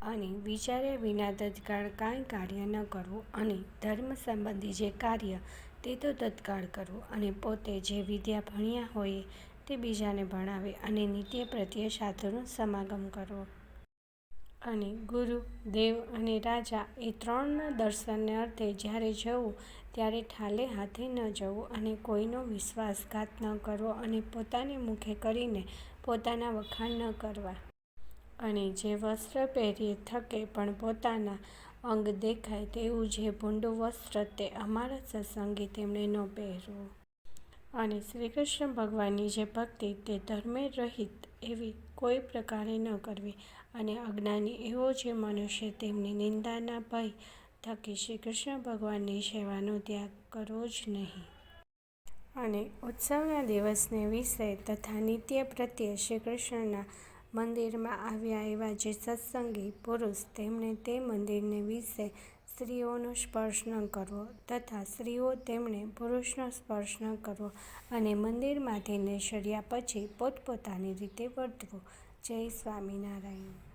અને વિચાર્યા વિના તત્કાળ કાંઈ કાર્ય ન કરવું અને ધર્મ સંબંધી જે કાર્ય તે તો તત્કાળ કરવું અને પોતે જે વિદ્યા ભણ્યા હોય તે બીજાને ભણાવે અને નિત્ય પ્રત્યે સાધુનો સમાગમ કરવો. અને ગુરુ, દેવ અને રાજા એ ત્રણના દર્શનને અર્થે જ્યારે જવું ત્યારે ઠાલે હાથે ન જવું અને કોઈનો વિશ્વાસઘાત ન કરવો અને પોતાને મુખે કરીને પોતાના વખાણ ન કરવા. અને જે વસ્ત્ર પહેરીએ થકે પણ પોતાના અંગ દેખાય તેવું જે ભૂંડું વસ્ત્ર તે અમારા સત્સંગી તેમણે ન પહેરવું. અને શ્રીકૃષ્ણ ભગવાનની જે ભક્તિ તે ધર્મે રહિત એવી કોઈ પ્રકારે ન કરવી. અને અજ્ઞાની એવો જે મનુષ્ય તેમની નિંદાના ભય થકી શ્રીકૃષ્ણ ભગવાનની સેવાનો ત્યાગ કરવો જ નહીં. અને ઉત્સવના દિવસને વિશે તથા નિત્ય પ્રત્યે શ્રીકૃષ્ણના મંદિરમાં આવ્યા એવા જે સત્સંગી પુરુષ તેમણે તે મંદિરને વિશે સ્ત્રીઓનો સ્પર્શ ન કરવો તથા સ્ત્રીઓ તેમણે પુરુષનો સ્પર્શ ન કરવો અને મંદિરમાંથી નીસળ્યા પછી પોતપોતાની રીતે વર્તવું. જય સ્વામિનારાયણ.